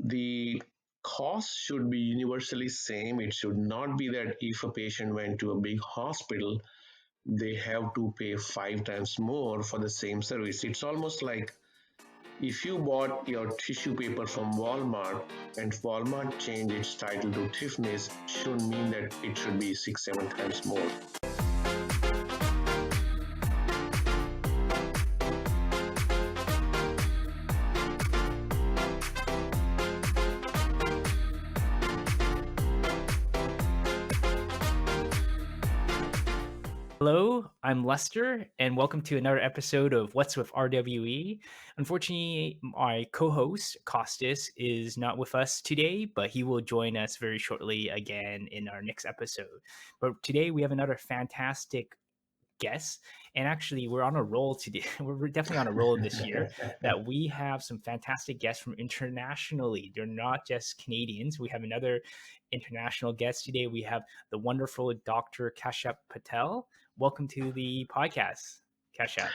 the cost should be universally same. It should not be that if a patient went to a big hospital, they have to pay 5 times more for the same service. It's almost like if you bought your tissue paper from Walmart and Walmart changed its title to Tiffany's, shouldn't mean that it should be 6, 7 times more. Hello, I'm Lester, and welcome to another episode of What's with RWE. Unfortunately, my co host, Costas, is not with us today, but he will join us very shortly again in our next episode. But today we have another fantastic guest, and actually, we're on a roll today. We're definitely on a roll this year that we have some fantastic guests from internationally. They're not just Canadians. We have another international guest today. We have the wonderful Dr. Kashyap Patel. Welcome to the podcast, Kashyap.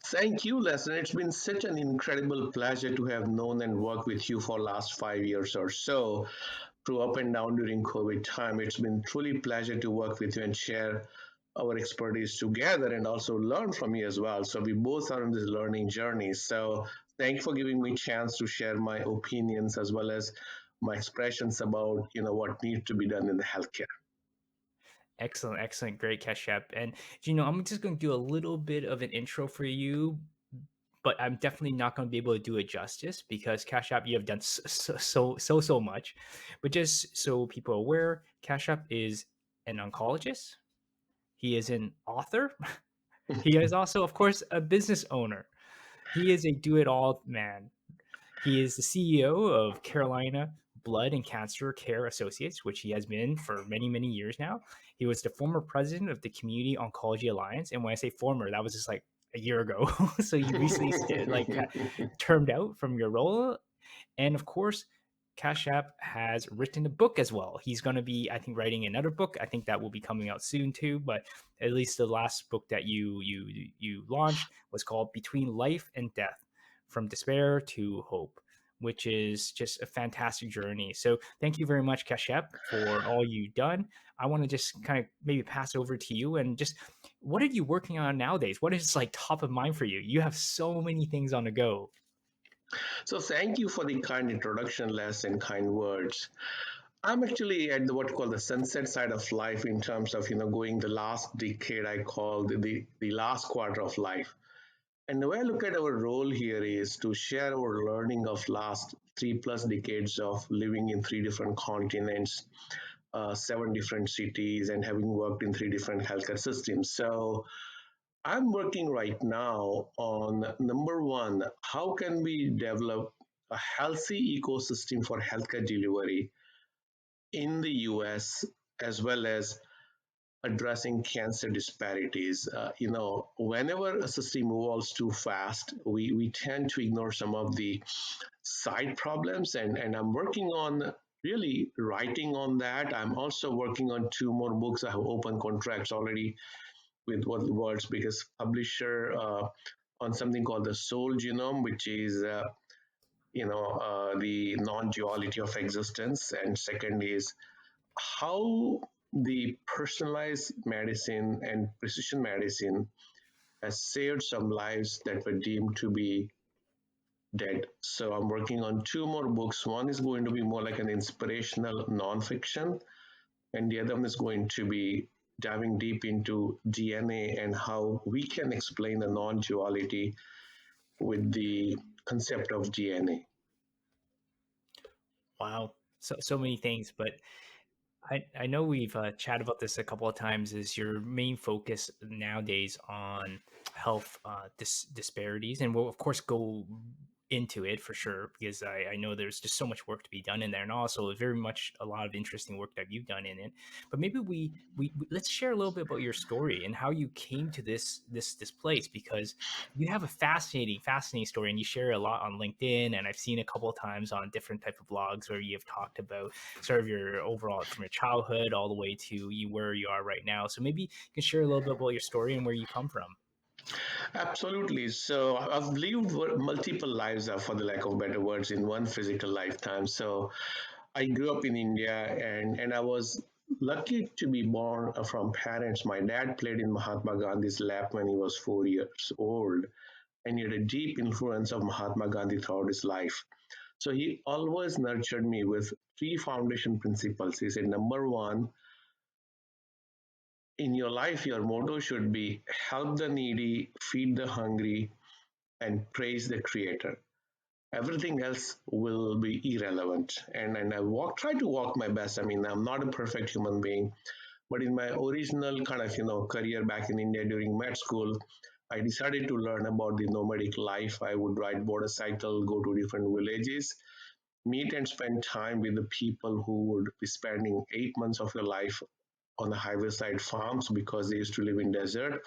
Thank you, Lester. It's been such an incredible pleasure to have known and worked with you for last 5 years or so, through up and down during COVID time. It's been truly pleasure to work with you and share our expertise together and also learn from you as well. So we both are on this learning journey. So thank you for giving me a chance to share my opinions as well as my expressions about what needs to be done in the healthcare. Excellent, excellent, great, Kashyap. And I'm just going to do a little bit of an intro for you, but I'm definitely not going to be able to do it justice because Cash App, you have done so much. But just so people are aware, Cash App is an oncologist. He is an author. He is also, of course, a business owner. He is a do-it-all man. He is the CEO of Carolina Blood and Cancer Care Associates, which he has been for many, many years now. He was the former president of the Community Oncology Alliance. And when I say former, that was just like a year ago. So you recently termed out from your role. And of course, Kashyap has written a book as well. He's going to be, I think, writing another book. I think that will be coming out soon too. But at least the last book that you launched was called Between Life and Death: From Despair to Hope, which is just a fantastic journey. So thank you very much, Kashyap, for all you've done. I want to just kind of maybe pass over to you and just what are you working on nowadays? What is like top of mind for you? You have so many things on the go. So thank you for the kind introduction, Les, and kind words. I'm actually at what call the sunset side of life in terms of going the last decade. I call the last quarter of life. And the way I look at our role here is to share our learning of last 3+ decades of living in 3 different continents, 7 different cities, and having worked in 3 different healthcare systems. So I'm working right now on number one, how can we develop a healthy ecosystem for healthcare delivery in the US as well as addressing cancer disparities. Whenever a system evolves too fast, we tend to ignore some of the side problems, and I'm working on really writing on that. I'm also working on 2 more books. I have open contracts already with one of the world's biggest publisher on something called the soul genome, which is the non-duality of existence, and second is how the personalized medicine and precision medicine has saved some lives that were deemed to be dead. So I'm working on 2 more books. One is going to be more like an inspirational nonfiction, and the other one is going to be diving deep into DNA and how we can explain the non-duality with the concept of DNA. Wow. So many things, but I know we've chatted about this a couple of times. Is your main focus nowadays on health disparities, and we'll of course go into it for sure because I know there's just so much work to be done in there, and also very much a lot of interesting work that you've done in it. But maybe let's share a little bit about your story and how you came to this place because you have a fascinating story, and you share a lot on LinkedIn, and I've seen a couple of times on different type of blogs where you have talked about sort of your overall from your childhood all the way to where you are right now. So maybe you can share a little bit about your story and where you come from. Absolutely. So I've lived multiple lives, for the lack of better words, in one physical lifetime. So I grew up in India, and I was lucky to be born from parents. My dad played in Mahatma Gandhi's lap when he was 4 years old, and he had a deep influence of Mahatma Gandhi throughout his life. So he always nurtured me with three foundation principles. He said, number one, in your life, your motto should be help the needy, feed the hungry, and praise the creator. Everything else will be irrelevant. And I try to walk my best. I mean, I'm not a perfect human being, but in my original kind of career back in India during med school, I decided to learn about the nomadic life. I would ride motorcycle, go to different villages, meet and spend time with the people who would be spending 8 months of their life on the highway side farms because they used to live in desert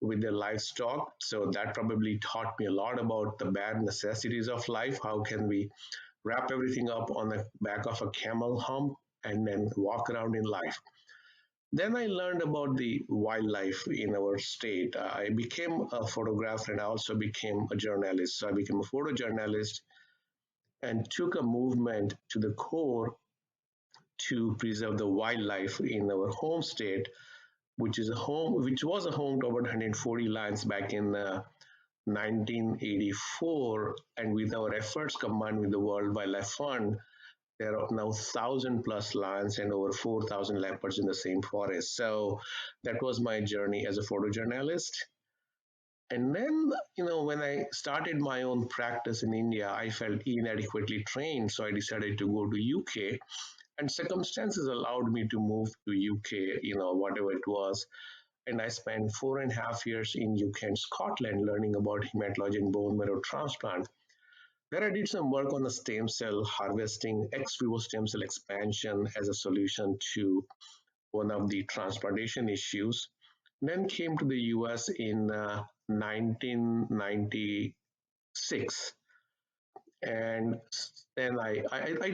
with their livestock. So that probably taught me a lot about the bare necessities of life. How can we wrap everything up on the back of a camel hump and then walk around in life? Then I learned about the wildlife in our state. I became a photographer and I also became a journalist. So I became a photojournalist and took a movement to the core to preserve the wildlife in our home state, which was a home to about 140 lions back in 1984. And with our efforts combined with the World Wildlife Fund, there are now 1,000 plus lions and over 4,000 leopards in the same forest. So that was my journey as a photojournalist. And then, when I started my own practice in India, I felt inadequately trained. So I decided to go to UK, and circumstances allowed me to move to UK, whatever it was. And I spent 4.5 years in UK and Scotland learning about hematology and bone marrow transplant. There I did some work on the stem cell harvesting, ex vivo stem cell expansion as a solution to one of the transplantation issues. Then came to the US in 1996, and then I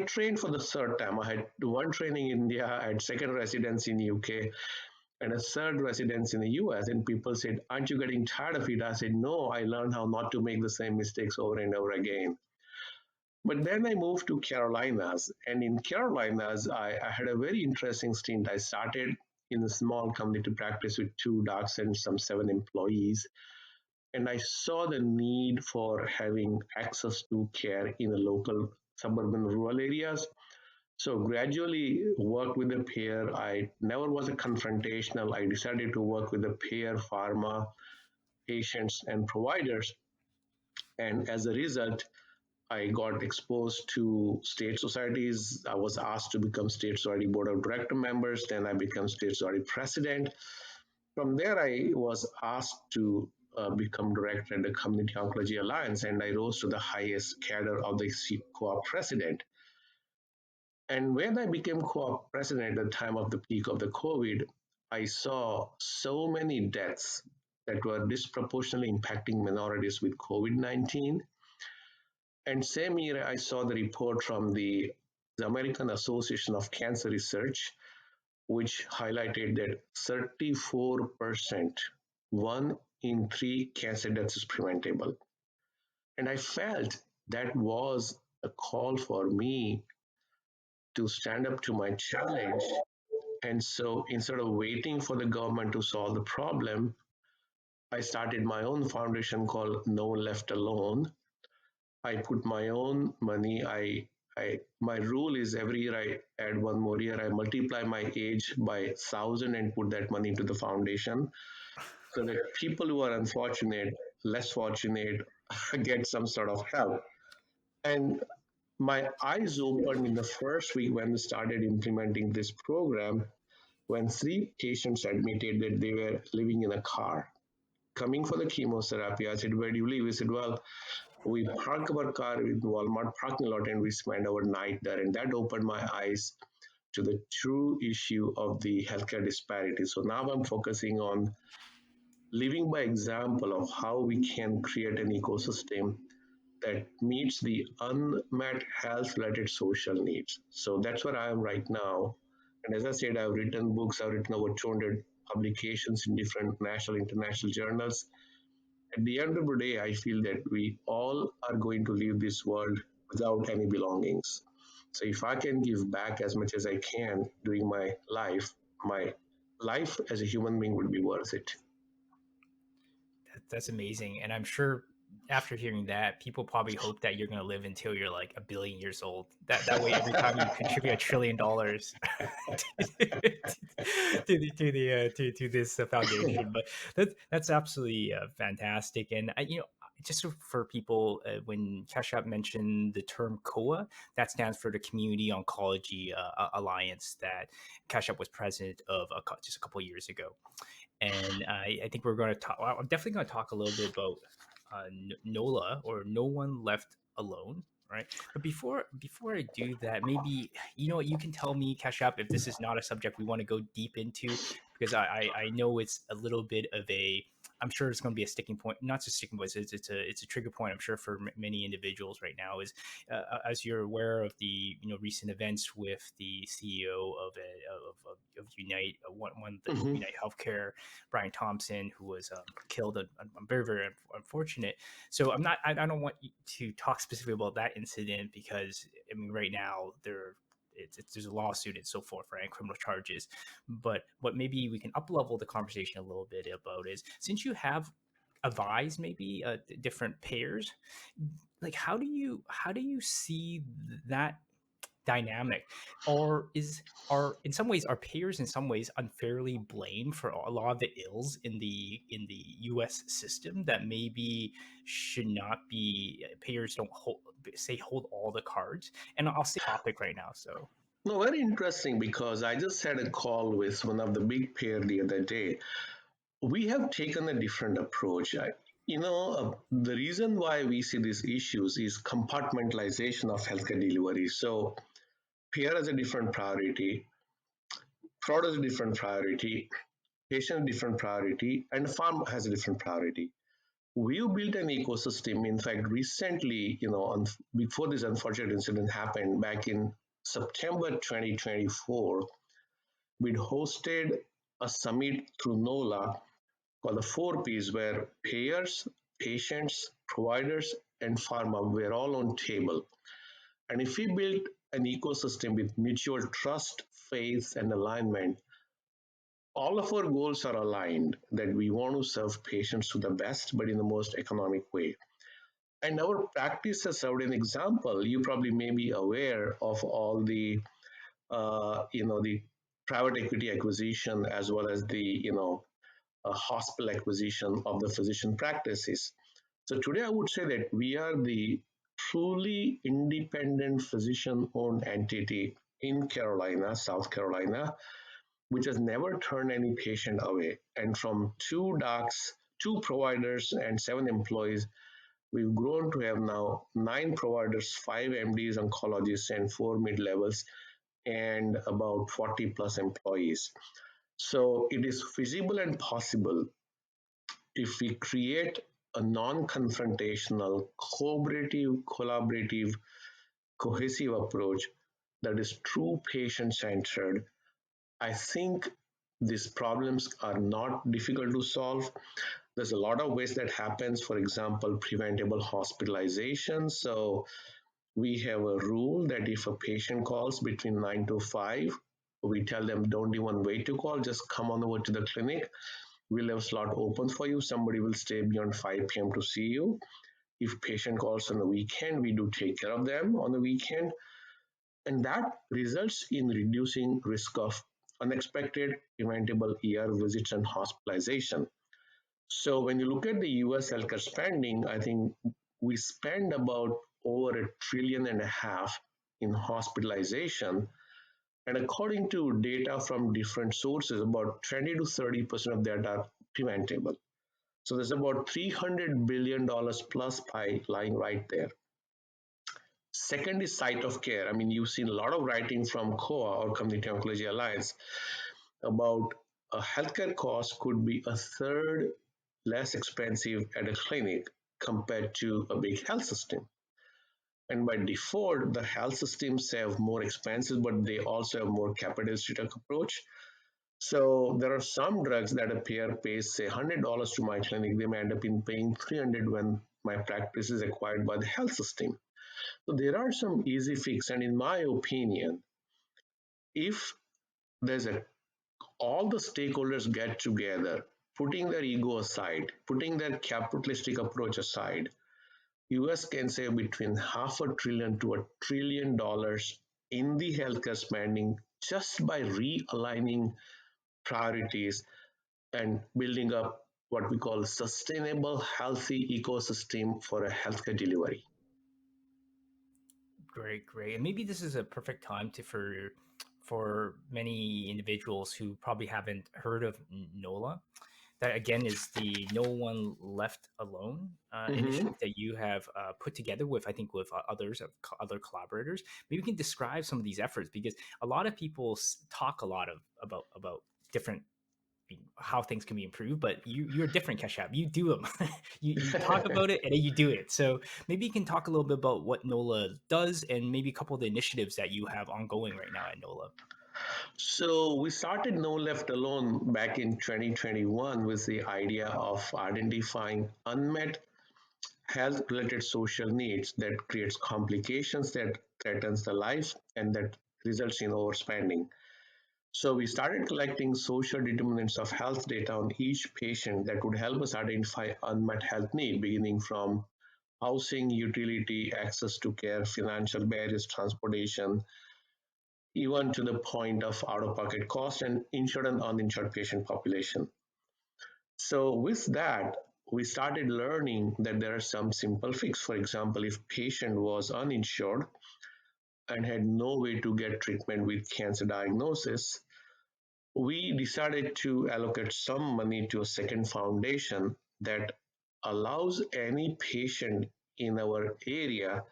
trained for the third time. I had one training in India, I had second residence in UK, and a third residence in the US. And people said, "Aren't you getting tired of it?" I said, "No, I learned how not to make the same mistakes over and over again." But then I moved to Carolinas, and in Carolinas, I had a very interesting stint. I started in a small community practice with two docs and some 7 employees, and I saw the need for having access to care in the local suburban rural areas. So gradually worked with the payer. I never was a confrontational. I decided to work with the payer, pharma, patients, and providers. And as a result, I got exposed to state societies. I was asked to become state society board of director members. Then I became state society president. From there, I was asked to become director at the Community Oncology Alliance, and I rose to the highest cadre of the co-op president. And when I became co-op president at the time of the peak of the COVID, I saw so many deaths that were disproportionately impacting minorities with COVID-19. And same year, I saw the report from the American Association of Cancer Research, which highlighted that 34%, one in three cancer deaths is preventable. And I felt that was a call for me to stand up to my challenge. And so instead of waiting for the government to solve the problem, I started my own foundation called No One Left Alone. I put my own money. My rule is every year I add one more year. I multiply my age by 1,000 and put that money into the foundation so that people who are unfortunate, less fortunate, get some sort of help. And my eyes opened in the first week when we started implementing this program when three patients admitted that they were living in a car coming for the chemotherapy. I said, "Where do you live?" He said, "Well, we park our car in Walmart parking lot and we spend our night there." And that opened my eyes to the true issue of the healthcare disparity. So now I'm focusing on living by example of how we can create an ecosystem that meets the unmet health related social needs. So that's where I am right now. And as I said, I've written books, I've written over 200 publications in different national, international journals. At the end of the day, I feel that we all are going to leave this world without any belongings. So if I can give back as much as I can during my life as a human being would be worth it. That's amazing. And I'm sure after hearing that, people probably hope that you're going to live until you're like a billion years old. That way, every time you contribute $1 trillion to this foundation. But that's absolutely fantastic. And just for people, when Kashyap mentioned the term COA, that stands for the Community Oncology Alliance that Kashyap was president of just a couple of years ago. And I think we're going to talk. I'm definitely going to talk a little bit about NOLA, or No One Left Alone, right? But before I do that, maybe you can tell me, Kashyap, if this is not a subject we want to go deep into, because I know it's a little bit of a. I'm sure it's going to be a sticking point, not just sticking point. It's a trigger point. I'm sure for many individuals right now is as you're aware of the recent events with the CEO of Unite, one of the Mhm. Unite Healthcare, Brian Thompson, who was killed. I'm very very unfortunate. So I don't want you to talk specifically about that incident, because I mean right now there's a lawsuit and so forth, right, and criminal charges. But what maybe we can up level the conversation a little bit about is, since you have advised maybe different payers, like how do you see that dynamic, or are in some ways are payers in some ways unfairly blamed for a lot of the ills in the US system that maybe should not be? Payers don't hold all the cards, and I'll say topic right now. So No, very interesting because I just had a call with one of the big pair the other day. We have taken a different approach. The reason why we see these issues is compartmentalization of healthcare delivery. So payer has a different priority, fraud has a different priority, patient a different priority, and farm has a different priority. We've built an ecosystem. In fact, recently, before this unfortunate incident happened back in September 2024, we'd hosted a summit through NOLA called the four Ps, where payers, patients, providers, and pharma were all on table. And if we build an ecosystem with mutual trust, faith, and alignment, all of our goals are aligned that we want to serve patients to the best, but in the most economic way. And our practice has served an example. You probably may be aware of all the private equity acquisition as well as the hospital acquisition of the physician practices. So today I would say that we are the truly independent physician-owned entity in Carolina, South Carolina, which has never turned any patient away. And from two docs, two providers, and 7 employees, we've grown to have now 9 providers, 5 MDs, oncologists, and 4 mid-levels, and about 40 plus employees. So it is feasible and possible if we create a non-confrontational, collaborative, cohesive approach that is true patient-centered. I think these problems are not difficult to solve. There's a lot of ways that happens. For example, preventable hospitalization. So we have a rule that if a patient calls between 9 to 5, we tell them don't even wait to call, just come on over to the clinic. We'll have a slot open for you. Somebody will stay beyond 5 p.m. to see you. If patient calls on the weekend, we do take care of them on the weekend. And that results in reducing risk of unexpected preventable ER visits and hospitalization. So when you look at the US healthcare spending, I think we spend about over $1.5 trillion in hospitalization. And according to data from different sources, about 20 to 30% of that are preventable. So there's about $300 billion plus pie lying right there. Second is site of care. I mean, you've seen a lot of writing from COA or Community Oncology Alliance about a healthcare cost could be a third less expensive at a clinic compared to a big health system. And by default, the health systems have more expenses, but they also have more capital-centric approach. So there are some drugs that a payer pays say $100 to my clinic, they may end up in paying 300 when my practice is acquired by the health system. So there are some easy fix, and in my opinion, if there's a all the stakeholders get together, putting their ego aside, putting their capitalistic approach aside, US can save between half a trillion to $1 trillion in the healthcare spending just by realigning priorities and building up what we call sustainable healthy ecosystem for a healthcare delivery. Great, great. And maybe this is a perfect time to for many individuals who probably haven't heard of NOLA. That again is the No One Left Alone Mhm. initiative that you have put together with, I think, with others, other collaborators. Maybe you can describe some of these efforts because a lot of people talk a lot of about different how things can be improved, but you're different, Keshap. You do them. You talk about it and then you do it. So maybe you can talk a little bit about what NOLA does and maybe a couple of the initiatives that you have ongoing right now at NOLA. So we started No Left Alone back in 2021 with the idea of identifying unmet health related social needs that creates complications that threatens the life and that results in overspending. So we started collecting social determinants of health data on each patient that would help us identify unmet health need, beginning from housing, utility, access to care, financial barriers, transportation, even to the point of out-of-pocket cost and insured and uninsured patient population. So with that, we started learning that there are some simple fix. For example, if patient was uninsured and had no way to get treatment with cancer diagnosis, we decided to allocate some money to a second foundation that allows any patient in our area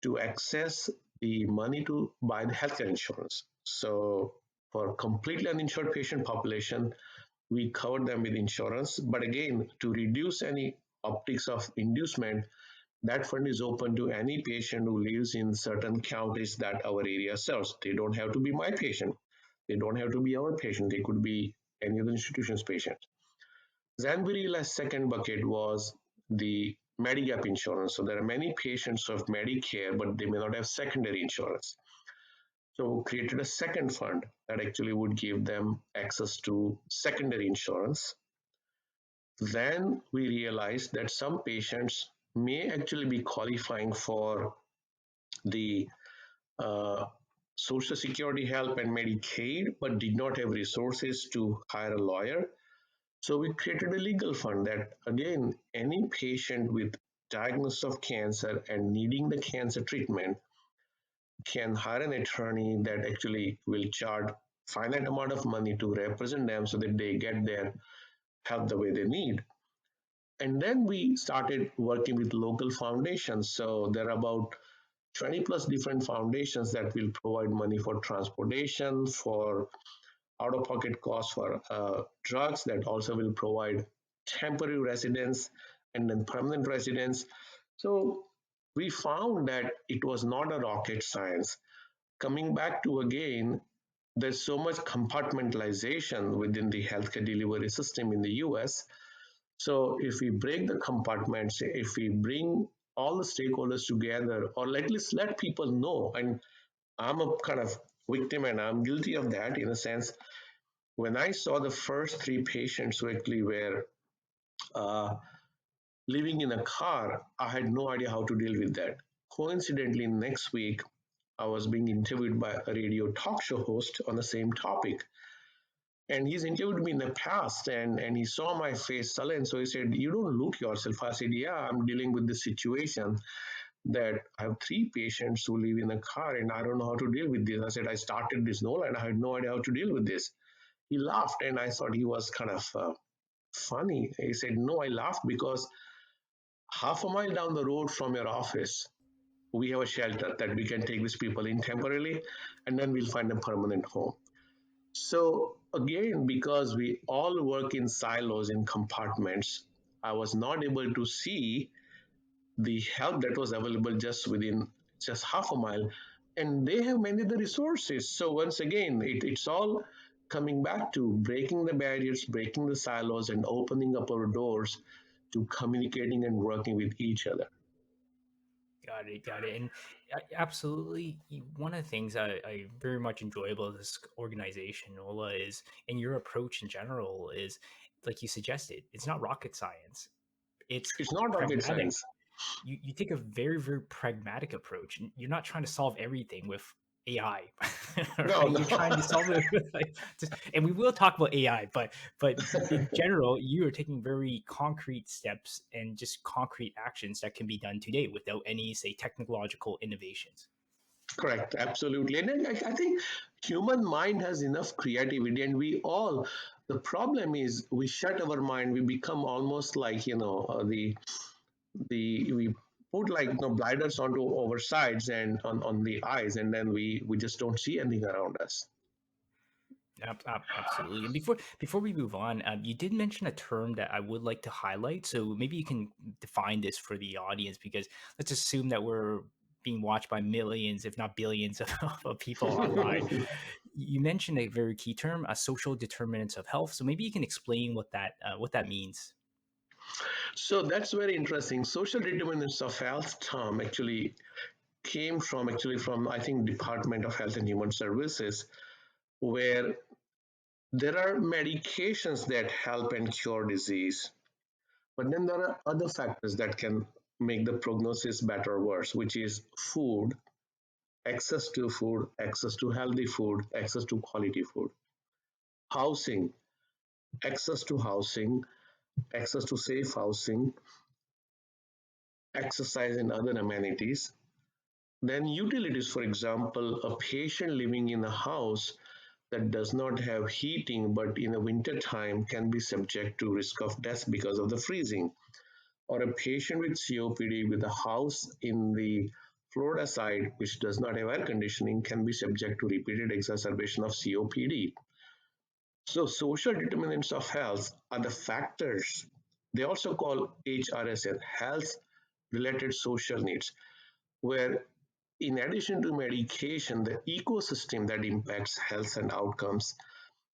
to access the money to buy the healthcare insurance. So for completely uninsured patient population, we cover them with insurance. But again, to reduce any optics of inducement, that fund is open to any patient who lives in certain counties that our area serves. They don't have to be my patient. They don't have to be our patient. They could be any other institution's patient. Then we realized second bucket was the Medigap insurance. So there are many patients who have Medicare, but they may not have secondary insurance. So we created a second fund that actually would give them access to secondary insurance. Then we realized that some patients may actually be qualifying for the uh, Social Security help and Medicaid, but did not have resources to hire a lawyer. So we created a legal fund that, again, any patient with diagnosis of cancer and needing the cancer treatment can hire an attorney that actually will charge finite amount of money to represent them so that they get their help the way they need. And then we started working with local foundations. So there are about 20 plus different foundations that will provide money for transportation, for out of pocket costs for drugs, that also will provide temporary residence and then permanent residence. So we found that it was not a rocket science. Coming back to again, there's so much compartmentalization within the healthcare delivery system in the US. So if we break the compartments, if we bring all the stakeholders together, or at least let people know, and I'm a kind of victim and I'm guilty of that in a sense. When I saw the first three patients who actually were uh, living in a car, I had no idea how to deal with that. Coincidentally, next week, I was being interviewed by a radio talk show host on the same topic. And he's interviewed me in the past and he saw my face sullen. So he said, "You don't look yourself." I said, "Yeah, I'm dealing with this situation that I have three patients who live in a car and I don't know how to deal with this." I said, "I started this NOLA and I had no idea how to deal with this." He laughed and I thought he was kind of funny. He said, "No, I laughed because half a mile down the road from your office, we have a shelter that we can take these people in temporarily and then we'll find a permanent home." So again, because we all work in silos, in compartments, I was not able to see the help that was available just within just half a mile. And they have many of the resources. So once again, it's all coming back to breaking the barriers, breaking the silos, and opening up our doors to communicating and working with each other. Got it, got it. And absolutely, one of the things I very much enjoy about this organization, NOLA, is, and your approach in general is, like you suggested, it's not rocket science. It's It's not rocket pragmatic. science. You take a very, very pragmatic approach. You're not trying to solve everything with AI, No, right? no. You're trying to solve it with, like, just, and we will talk about AI, but in general, you are taking very concrete steps and just concrete actions that can be done today without any, say, technological innovations. Correct, absolutely. And then I think human mind has enough creativity, and we all. The problem is we shut our mind. We become almost like the we put like blinders onto our sides and on the eyes, and then we just don't see anything around us. Absolutely. And before we move on, you did mention a term that I would like to highlight. So maybe you can define this for the audience, because let's assume that we're being watched by millions, if not billions, of people online. You mentioned a very key term, social determinants of health. So maybe you can explain what that means. So that's very interesting. Social determinants of health term actually came from I think Department of Health and Human Services, where there are medications that help and cure disease, but then there are other factors that can make the prognosis better or worse, which is food, access to healthy food, access to quality food, housing, access to housing, access to safe housing, exercise and other amenities. Then utilities, for example, a patient living in a house that does not have heating but in the winter time can be subject to risk of death because of the freezing, or a patient with COPD with a house in the Florida side which does not have air conditioning can be subject to repeated exacerbation of COPD. So social determinants of health are the factors. They also call HRSN, health related social needs, where in addition to medication, the ecosystem that impacts health and outcomes,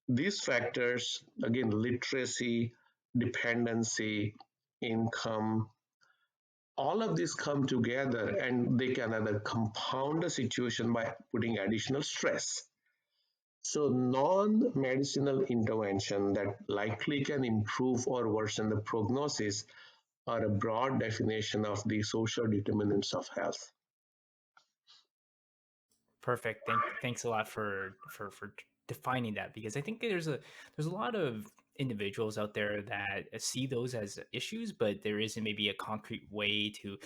these factors, again, literacy, dependency, income, all of these come together and they can either compound the situation by putting additional stress. So, non medicinal intervention that likely can improve or worsen the prognosis are a broad definition of the social determinants of health. Perfect. Thanks a lot for defining that, because I think there's a lot of individuals out there that see those as issues, but there isn't maybe a concrete way to,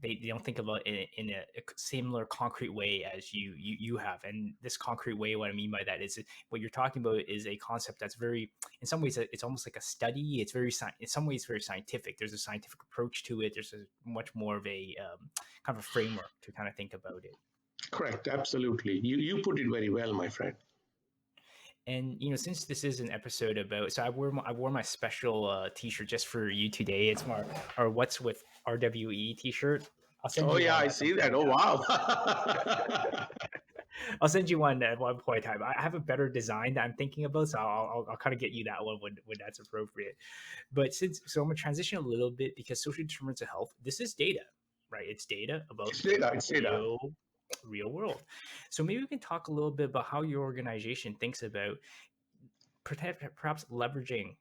they don't think about it in a similar concrete way as you have. And this concrete way, what I mean by that is, what you're talking about is a concept that's very, in some ways, it's almost like a study. It's very in some ways very scientific. There's a scientific approach to it. There's a much more of a kind of a framework to kind of think about it. Correct, absolutely. You put it very well, my friend. And since this is an episode about, so I wore my special T-shirt just for you today. It's my our What's with RWE T-shirt. I'll send Oh, you yeah, one I at some see that. point. Oh, wow. I'll send you one at one point in time. I have a better design that I'm thinking about, so I'll kind of get you that one when that's appropriate. But I'm gonna transition a little bit, because social determinants of health, this is data, right? It's data about It's the data, it's data. real world. So maybe we can talk a little bit about how your organization thinks about perhaps leveraging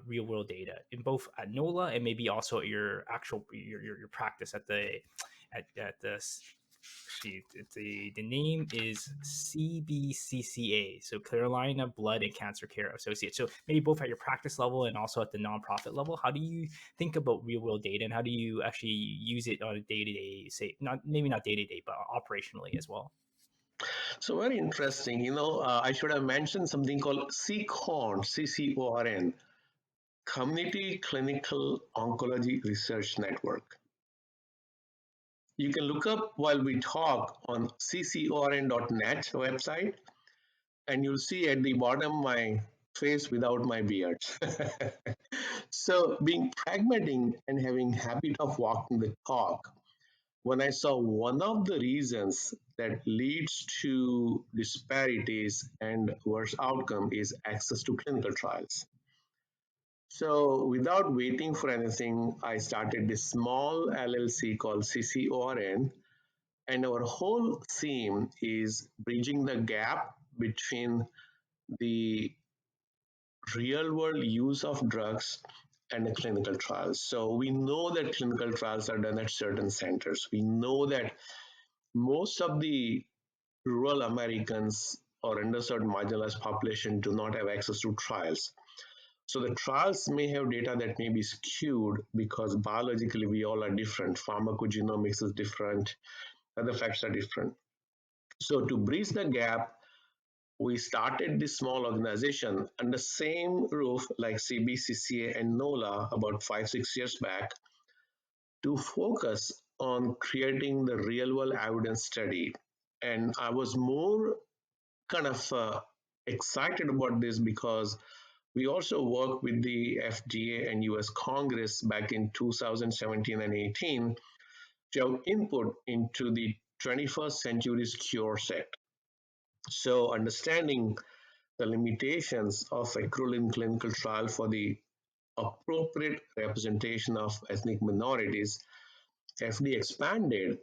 real world data in both at NOLA and maybe also at your actual your practice at at the she the name is CBCCA, so Carolina Blood and Cancer Care Associate. So maybe both at your practice level and also at the nonprofit level, how do you think about real world data, and how do you actually use it on a day to day, say not maybe not day to day, but operationally as well? So, very interesting. I should have mentioned something called CCORN, CCORN, Community Clinical Oncology Research Network. You can look up while we talk on ccorn.net website, and you'll see at the bottom my face without my beard. So, being pragmatic and having habit of walking the talk, when I saw one of the reasons that leads to disparities and worse outcome is access to clinical trials. So without waiting for anything, I started this small LLC called CCORN, and our whole theme is bridging the gap between the real world use of drugs and the clinical trials. So we know that clinical trials are done at certain centers. We know that most of the rural Americans or underserved marginalized population do not have access to trials. So the trials may have data that may be skewed because biologically we all are different. Pharmacogenomics is different, other facts are different. So to bridge the gap, we started this small organization under the same roof like CBCCA and NOLA about 5, 6 years back to focus on creating the real world evidence study. And I was more kind of excited about this because we also worked with the FDA and US Congress back in 2017 and 18 to have input into the 21st Century's Cure Set. So, understanding the limitations of accrual in clinical trial for the appropriate representation of ethnic minorities, FDA expanded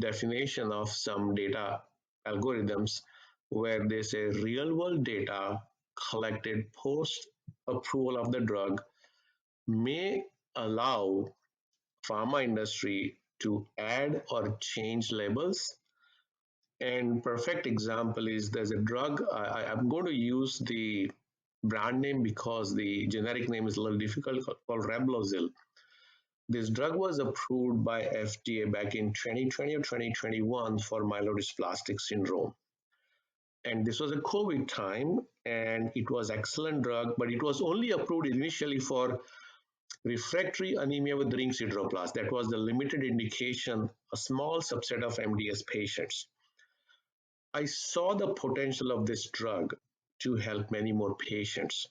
definition of some data algorithms where they say real world data collected post approval of the drug may allow pharma industry to add or change labels. And perfect example is there's a drug. I'm going to use the brand name because the generic name is a little difficult, called Reblozyl. This drug was approved by FDA back in 2020 or 2021 for myelodysplastic syndrome. And this was a COVID time, and it was excellent drug, but it was only approved initially for refractory anemia with ring sideroblast. That was the limited indication, a small subset of MDS patients. I saw the potential of this drug to help many more patients.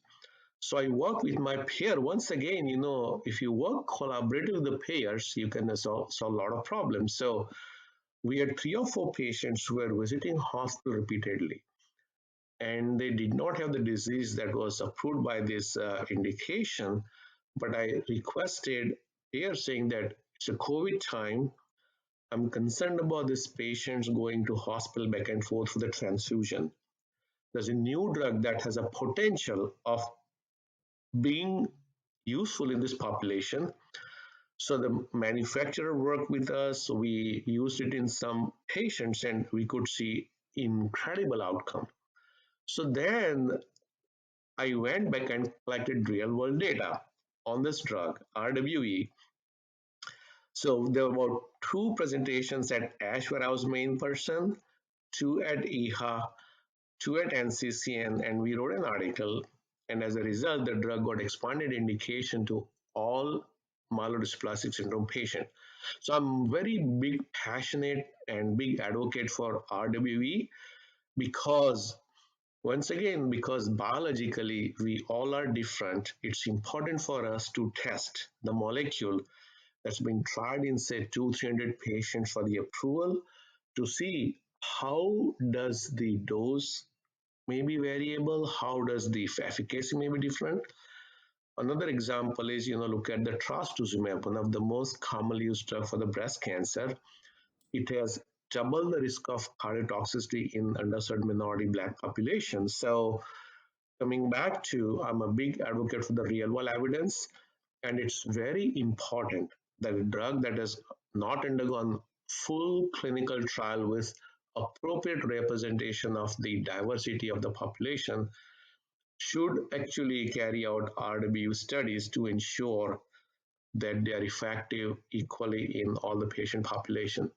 So I work with my payer. Once again, if you work collaboratively with the payers, you can solve a lot of problems. So we had 3 or 4 patients who were visiting hospital repeatedly, and they did not have the disease that was approved by this indication. But I requested payer saying that it's a COVID time. I'm concerned about these patients going to hospital back and forth for the transfusion. There's a new drug that has a potential of being useful in this population. So the manufacturer worked with us. We used it in some patients and we could see incredible outcome. So then I went back and collected real world data on this drug, RWE. So there were about 2 presentations at ASH where I was main person, 2 at EHA, 2 at NCCN, and we wrote an article. And as a result, the drug got expanded indication to all myelodysplastic syndrome patient. So I'm very big, passionate, and big advocate for RWE because once again, because biologically we all are different, it's important for us to test the molecule that's been tried in say 200-300 patients for the approval to see how does the dose may be variable, how does the efficacy may be different. Another example is, look at the trastuzumab, one of the most commonly used drug for the breast cancer. It has double the risk of cardiotoxicity in underserved minority black population. So coming back to, I'm a big advocate for the real world evidence, and it's very important that a drug that has not undergone full clinical trial with appropriate representation of the diversity of the population should actually carry out RW studies to ensure that they are effective equally in all the patient population.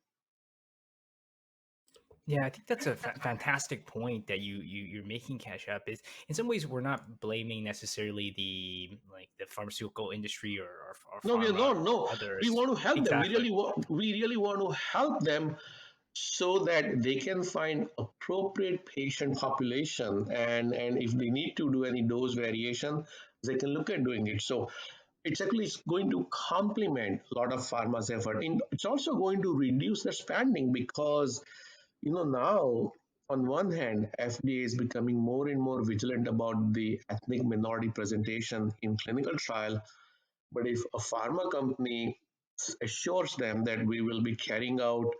Yeah, I think that's a fantastic point that you're making, Cash App. Is in some ways we're not blaming necessarily the pharmaceutical industry or No, we are pharma not. or No, we others. want to help them. Exactly. We really want to help them so that they can find appropriate patient population, and if they need to do any dose variation, they can look at doing it. So it's actually going to complement a lot of pharma's effort. And it's also going to reduce the spending because, now on one hand, FDA is becoming more and more vigilant about the ethnic minority presentation in clinical trial. But if a pharma company assures them that we will be carrying out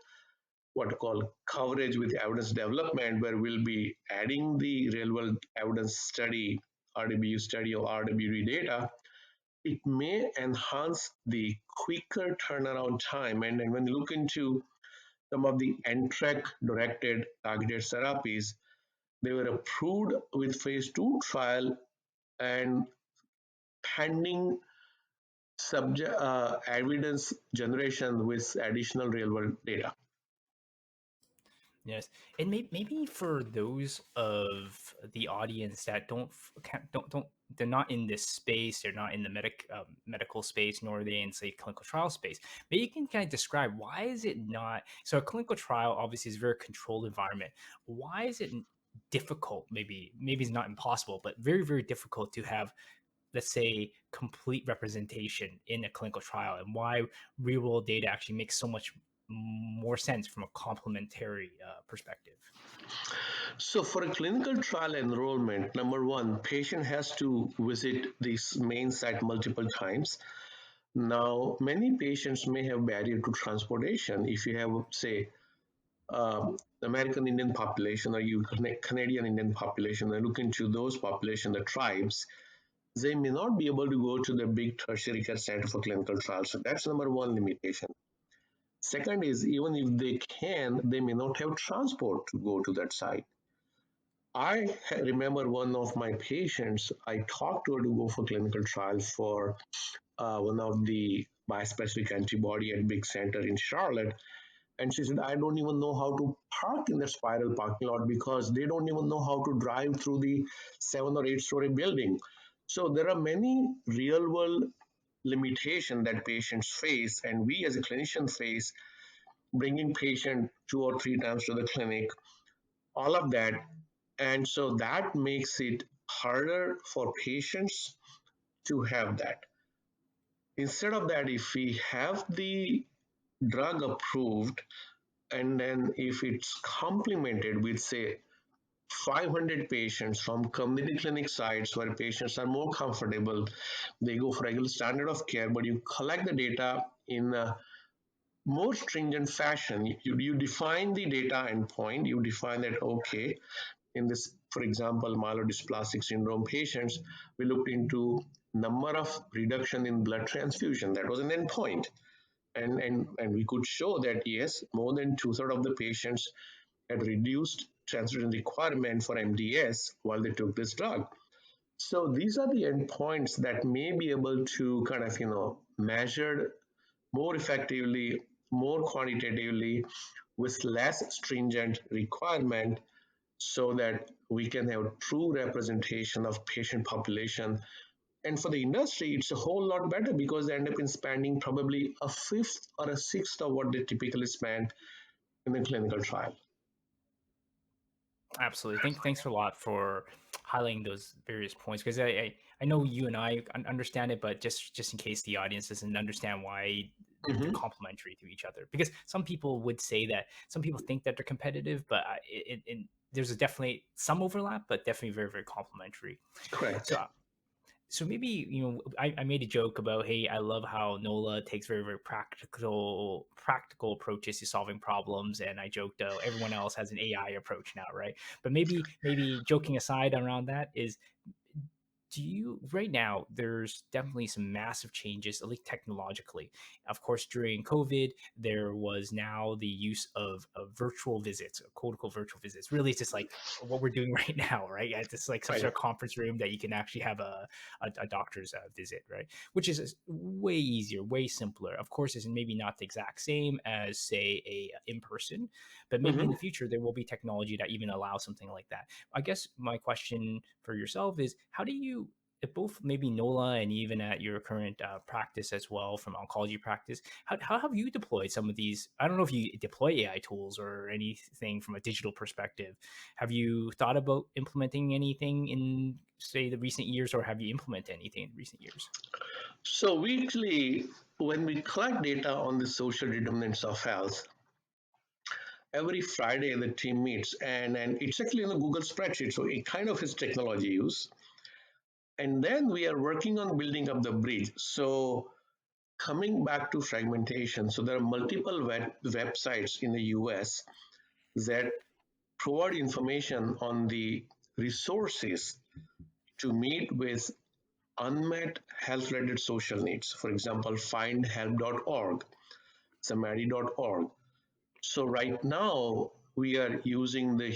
what called coverage with evidence development, where we'll be adding the real world evidence study, RWU study or RWD data, it may enhance the quicker turnaround time. And when you look into some of the NTRK directed targeted therapies, they were approved with phase 2 trial and pending subject evidence generation with additional real world data. Yes, and maybe for those of the audience that don't they're not in this space, they're not in the medical space, nor are they in say clinical trial space. Maybe you can kind of describe why is it not so a clinical trial obviously is a very controlled environment. Why is it difficult? Maybe it's not impossible, but very difficult to have, let's say, complete representation in a clinical trial, and why real world data actually makes so much more sense from a complementary perspective. So for a clinical trial enrollment, number one, patient has to visit this main site multiple times. Now, many patients may have barrier to transportation. If you have, say, American Indian population or you Canadian Indian population, and look into those population, the tribes, they may not be able to go to the big tertiary care center for clinical trials. So that's number one limitation. Second is even if they can, they may not have transport to go to that site. I remember one of my patients, I talked to her to go for clinical trial for one of the bispecific antibody at big center in Charlotte. And she said, I don't even know how to park in the spiral parking lot because they don't even know how to drive through the 7 or 8 story building. So there are many real world limitation that patients face, and we as a clinician face, bringing patient 2 or 3 times to the clinic, all of that. And so that makes it harder for patients to have that. Instead of that, if we have the drug approved, and then if it's complemented with, say, 500 patients from community clinic sites where patients are more comfortable, they go for regular standard of care, but you collect the data in a more stringent fashion. You define the data endpoint, you define that, okay, in this, for example, myelodysplastic syndrome patients, we looked into number of reduction in blood transfusion. That was an endpoint. And we could show that, yes, more than two-thirds of the patients had reduced transfusion requirement for MDS while they took this drug. So these are the endpoints that may be able to kind of, measured more effectively, more quantitatively, with less stringent requirement, so that we can have true representation of patient population. And for the industry, it's a whole lot better because they end up in spending probably a fifth or a sixth of what they typically spend in a clinical trial. Absolutely. Thanks a lot for highlighting those various points, because I know you and I understand it, but just in case the audience doesn't understand why they're Mhm. complementary to each other, because some people would say that some people think that they're competitive, but there's definitely some overlap, but definitely very complementary. Correct. So so maybe I made a joke about, hey, I love how NOLA takes very practical approaches to solving problems, and I joked, everyone else has an AI approach now, right? But maybe joking aside around that is, do you right now there's definitely some massive changes, at least technologically. Of course, during COVID there was now the use of virtual visits, quote unquote virtual visits. Really, it's just like what we're doing right now, right? Yeah, it's like some Right. sort of conference room that you can actually have a doctor's visit, right? Which is way easier, way simpler. Of course, it's maybe not the exact same as say a in person, but maybe in Mhm. the future there will be technology that even allows something like that. I guess my question for yourself is, how do you at both maybe NOLA and even at your current practice as well from oncology practice, how have you deployed some of these? I don't know if you deploy AI tools or anything from a digital perspective. Have you thought about implementing anything in, say, the recent years, or have you implemented anything in recent years? So we actually, when we collect data on the social determinants of health, every Friday the team meets, and it's actually in a Google spreadsheet, so it kind of is technology use. And then we are working on building up the bridge. So coming back to fragmentation, so there are multiple websites in the US that provide information on the resources to meet with unmet health related social needs. For example, findhelp.org, samari.org. So right now we are using the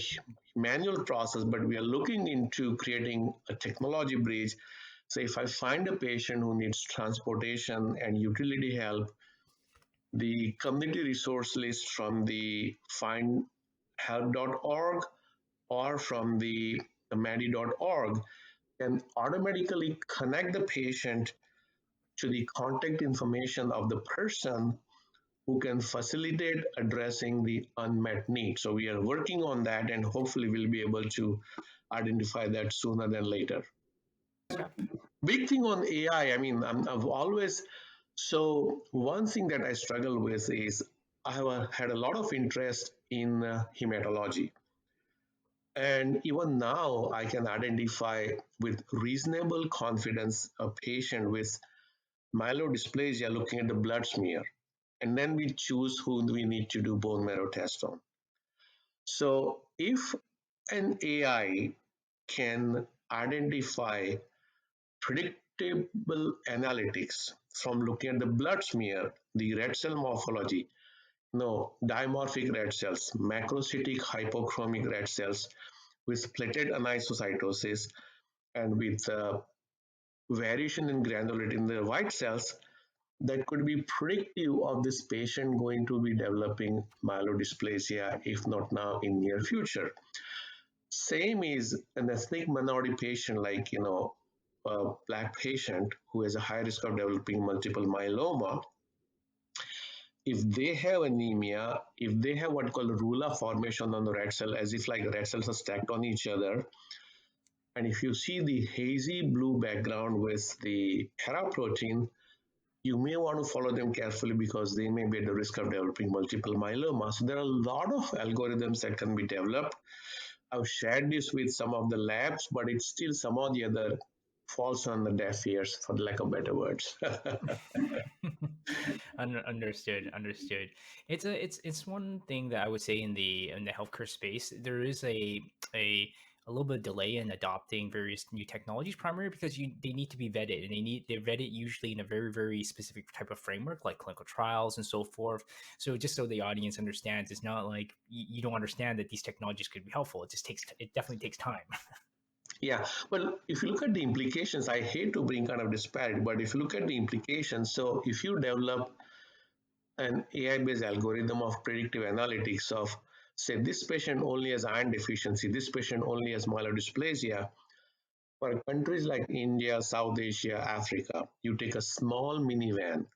manual process, but we are looking into creating a technology bridge. So if I find a patient who needs transportation and utility help, the community resource list from the findhelp.org or from the madi.org can automatically connect the patient to the contact information of the person who can facilitate addressing the unmet need. So we are working on that, and hopefully we'll be able to identify that sooner than later. Yeah. Big thing on AI, I mean, I've always, so one thing that I struggle with is I have had a lot of interest in hematology. And even now, I can identify with reasonable confidence a patient with myelodysplasia looking at the blood smear. And then we choose who we need to do bone marrow test on. So if an AI can identify predictable analytics from looking at the blood smear, the red cell morphology, no, dimorphic red cells, macrocytic hypochromic red cells with platelet anisocytosis and with variation in granularity in the white cells, that could be predictive of this patient going to be developing myelodysplasia, if not now, in near future. Same is an ethnic minority patient, like a black patient who has a high risk of developing multiple myeloma. If they have anemia, if they have what called rula formation on the red cell, as if like red cells are stacked on each other, and if you see the hazy blue background with the paraprotein, you may want to follow them carefully because they may be at the risk of developing multiple myeloma. So there are a lot of algorithms that can be developed. I've shared this with some of the labs, but it's still some of the other falls on the deaf ears, for the lack of better words. Understood, understood. It's one thing that I would say in the healthcare space, there is a little bit of delay in adopting various new technologies, primarily because they need to be vetted, and they're vetted usually in a very specific type of framework, like clinical trials and so forth. So just so the audience understands, it's not like you don't understand that these technologies could be helpful. It definitely takes time. Yeah, well, if you look at the implications, I hate to bring kind of disparity, but if you look at the implications, so if you develop an AI-based algorithm of predictive analytics of, say, this patient only has iron deficiency, this patient only has myelodysplasia, for countries like India, South Asia, Africa, you take a small minivan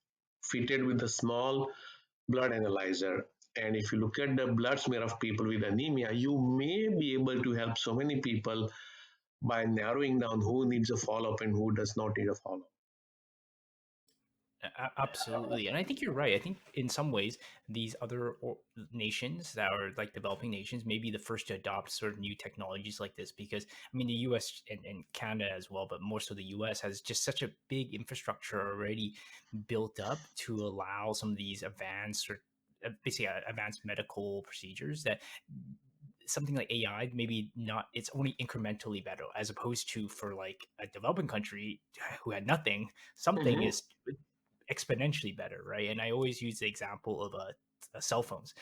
fitted with a small blood analyzer. And if you look at the blood smear of people with anemia, you may be able to help so many people by narrowing down who needs a follow up and who does not need a follow up. Absolutely, and I think you're right. I think in some ways these nations that are like developing nations may be the first to adopt sort of new technologies like this, because I mean the U.S. and Canada as well, but more so the U.S. has just such a big infrastructure already built up to allow some of these advanced or basically advanced medical procedures that something like AI, maybe not, it's only incrementally better, as opposed to for like a developing country who had nothing, something Mm-hmm. is exponentially better, right? And I always use the example of cell phones.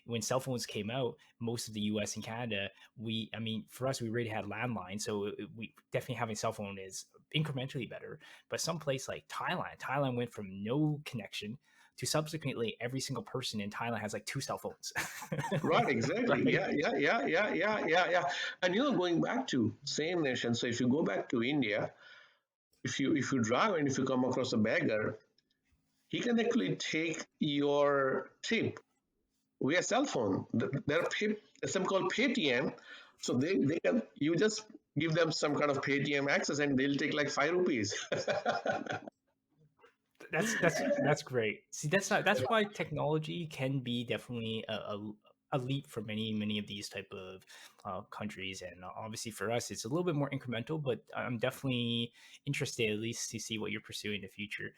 When cell phones came out, most of the US and Canada, I mean, for us, we already had landlines. So we definitely having cell phone is incrementally better. But some place like Thailand went from no connection to subsequently every single person in Thailand has like two cell phones. Right, exactly. Right. Yeah. And going back to same nation, so if you go back to India, if you drive and if you come across a beggar, he can actually take your tip via cell phone. There are some called Paytm, so they can you just give them some kind of Paytm access and they'll take like 5 rupees. That's great. See, that's why technology can be definitely a leap for many of these type of countries, and obviously for us, it's a little bit more incremental. But I'm definitely interested at least to see what you're pursuing in the future.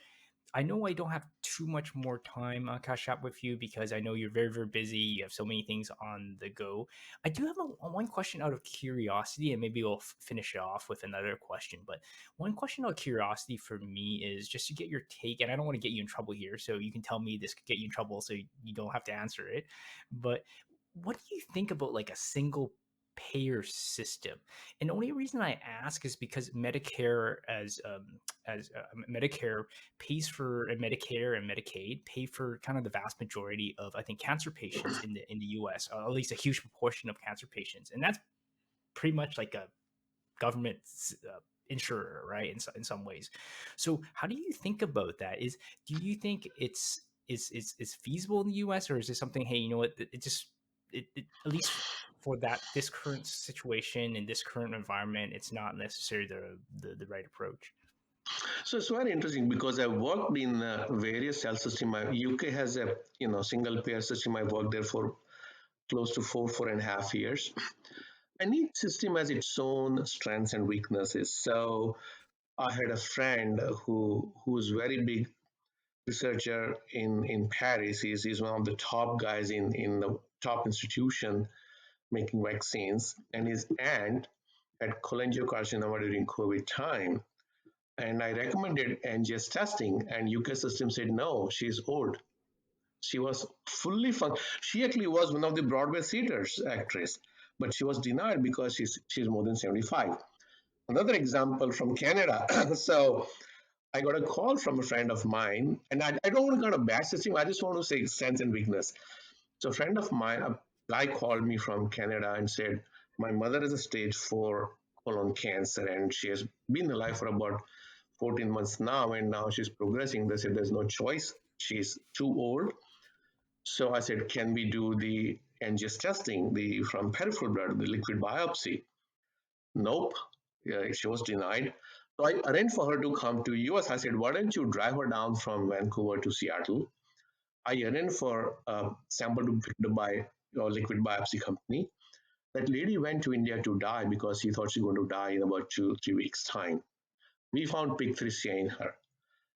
I know I don't have too much more time, Cash App, with you because I know you're very busy. You have so many things on the go. I do have one question out of curiosity, and maybe we'll finish it off with another question. But one question out of curiosity for me is just to get your take, and I don't want to get you in trouble here, so you can tell me this could get you in trouble, so you don't have to answer it. But what do you think about like a single payer system? And the only reason I ask is because Medicare Medicare pays for, and Medicare and Medicaid pay for kind of the vast majority of, I think, cancer patients in the U.S. At least a huge proportion of cancer patients, and that's pretty much like a government insurer, right? In some ways. So, how do you think about that? Do you think it's feasible in the U.S., or is it something? Hey, you know what? It just at least for this current situation in this current environment, it's not necessarily the right approach. So it's very interesting because I worked in various health system. UK has a single payer system. I worked there for close to 4.5 years, and each system has its own strengths and weaknesses. So I had a friend who's very big researcher in Paris. He's one of the top guys in the top institution making vaccines, and his aunt had cholangiocarcinoma during COVID time. And I recommended NGS testing, and UK system said no, she's old. She was fully fun. She actually was one of the Broadway theaters actress, but she was denied because she's more than 75. Another example from Canada. So I got a call from a friend of mine, and I don't want to kind of bash system. I just want to say strength and weakness. So a friend of mine, a guy called me from Canada and said, my mother is a stage 4 colon cancer, and she has been alive for about 14 months now, and now she's progressing. They said there's no choice. She's too old. So I said, can we do the NGS testing, the from peripheral blood, the liquid biopsy? Nope. Yeah, she was denied. So I arranged for her to come to US. I said, why don't you drive her down from Vancouver to Seattle? I arranged for a sample to be picked by your liquid biopsy company. That lady went to India to die because she thought she was going to die in about 2 3 weeks time. We found PIK3CA in her.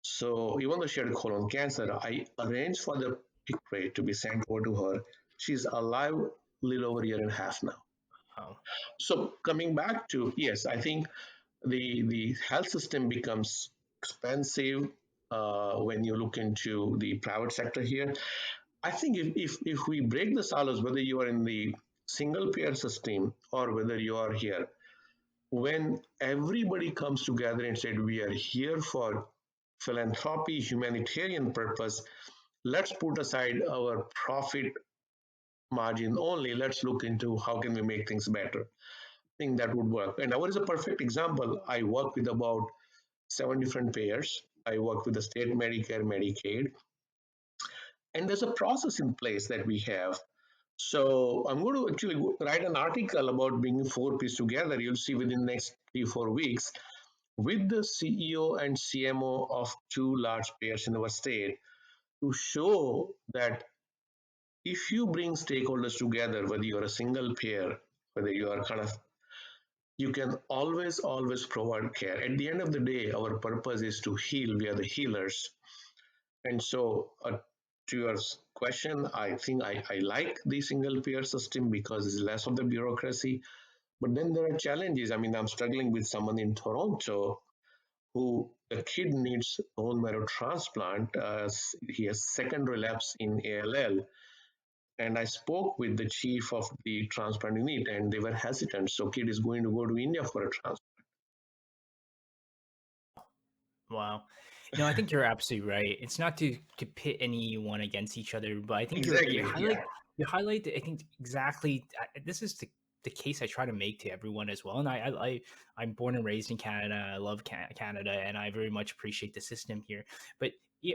So even though she had colon cancer, I arranged for the pick rate to be sent over to her. She's alive a little over a year and a half now. Wow. So coming back to, yes, I think the health system becomes expensive when you look into the private sector here. I think if we break the silos, whether you are in the single payer system or whether you are here, when everybody comes together and said we are here for philanthropy, humanitarian purpose, let's put aside our profit margin only. Let's look into how can we make things better. I think that would work. And ours is a perfect example. I work with about 7 different payers. I work with the state Medicare, Medicaid, and there's a process in place that we have. So I'm going to actually write an article about bringing 4Ps together. You'll see within the next 3 4 weeks with the CEO and CMO of 2 large payers in our state to show that if you bring stakeholders together, whether you're a single payer, whether you are kind of, you can always provide care. At the end of the day, our purpose is to heal. We are the healers. And so, to your question, I think I like the single payer system because it's less of the bureaucracy. But then there are challenges. I mean, I'm struggling with someone in Toronto who the kid needs bone marrow transplant. He has second relapse in ALL. And I spoke with the chief of the transplant unit, and they were hesitant. So, kid is going to go to India for a transplant. Wow. No, I think you're absolutely right. It's not to pit anyone against each other, but I think Exactly. Yeah. you highlight I think exactly this is the the case I try to make to everyone as well. And I'm born and raised in Canada. I love Canada, and I very much appreciate the system here. But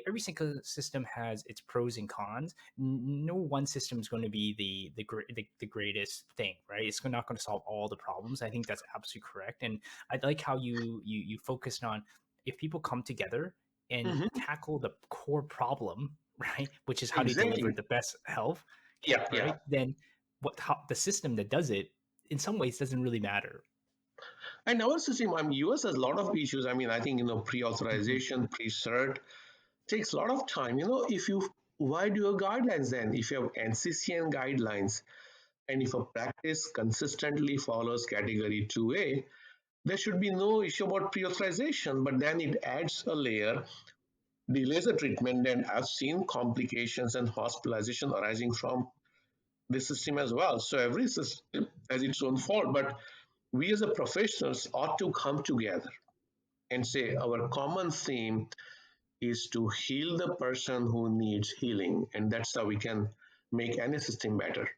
every single system has its pros and cons. No one system is going to be the greatest thing, right? It's not going to solve all the problems. I think that's absolutely correct. And I like how you focused on, if people come together and Mhm. tackle the core problem, right, which is how to deliver Exactly. the best health care, Yeah, yeah. right, then the system that does it in some ways doesn't really matter. And our system, US has a lot of issues. I mean, I think, Mhm. pre-authorization, pre-cert takes a lot of time. If you why do your guidelines then? If you have NCCN guidelines and if a practice consistently follows category 2A, there should be no issue about pre-authorization. But then it adds a layer, delays the treatment, and I've seen complications and hospitalization arising from this system as well. So every system has its own fault, but we as a professionals ought to come together and say our common theme is to heal the person who needs healing, and that's how we can make any system better.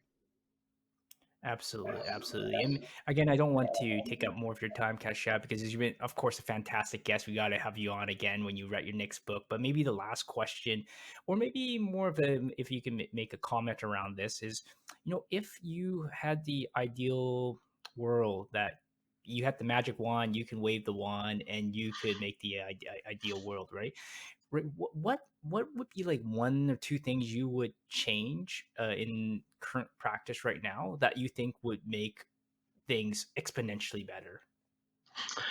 Absolutely, absolutely. And again, I don't want to take up more of your time, Kashyap, because you've been, of course, a fantastic guest. We got to have you on again when you write your next book. But maybe the last question, or maybe more of a, if you can make a comment around this, is, if you had the ideal world, that you had the magic wand, you can wave the wand, and you could make the ideal world, right? What would be like one or two things you would change in current practice right now that you think would make things exponentially better?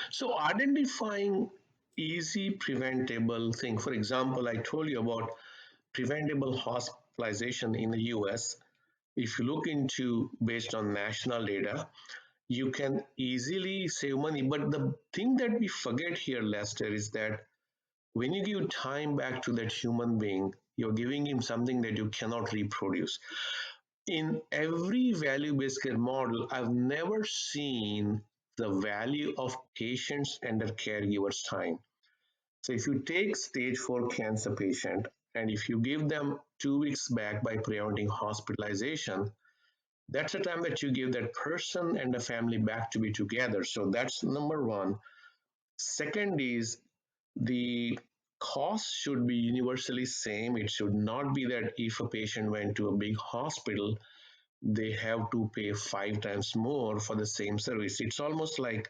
So identifying easy preventable thing. For example, I told you about preventable hospitalization in the US. If you look into based on national data, you can easily save money. But the thing that we forget here, Lester, is that when you give time back to that human being, you're giving him something that you cannot reproduce. In every value based care model, I've never seen the value of patients and their caregivers' time. So, if you take stage 4 cancer patient and if you give them 2 weeks back by preventing hospitalization, that's the time that you give that person and the family back to be together. So, that's number one. Second is the cost should be universally same. It should not be that if a patient went to a big hospital, they have to pay 5 times more for the same service. It's almost like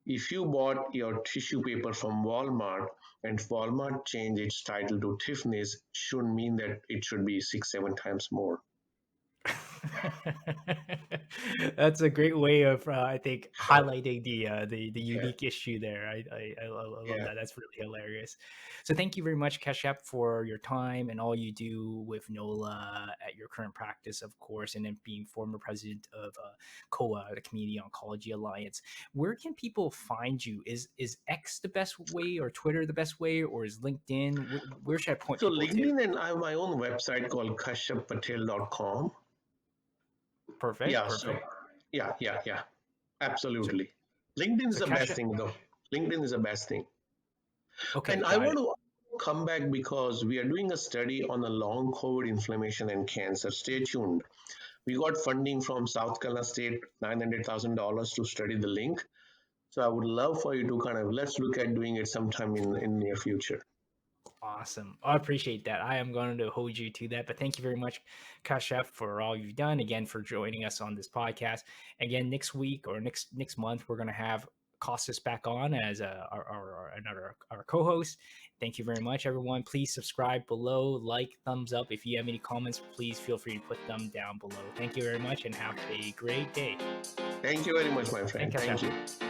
if you bought your tissue paper from Walmart and Walmart changed its title to Tiffany's, shouldn't mean that it should be 6, 7 times more. That's a great way of, I think, highlighting the Yeah, unique issue there. I love yeah. that. That's really hilarious. So thank you very much, Kashyap, for your time and all you do with NOLA at your current practice, of course, and then being former president of COA, the Community Oncology Alliance. Where can people find you? Is X the best way, or Twitter the best way, or is LinkedIn? Where should I point So people to? LinkedIn, and I have my own website called kashyappatel.com. Perfect, Yeah, so perfect. yeah, So absolutely. LinkedIn is so the best Kashyap. thing though. LinkedIn is the best thing. Okay, And I got want it. to come back because we are doing a study on the long COVID inflammation and cancer. Stay tuned. We got funding from South Carolina State, $900,000 to study the link. So I would love for you to kind of let's look at doing it sometime in near future. Awesome. I appreciate that. I am going to hold you to that. But thank you very much, Kashyap, for all you've done. Again, for joining us on this podcast. Again, next week or next month, we're going to have Costas back on as another our co-host. Thank you very much, everyone. Please subscribe below, like, thumbs up. If you have any comments, please feel free to put them down below. Thank you very much, and have a great day. Thank you very much, my Thank friend. you, Thank Kashyap. you.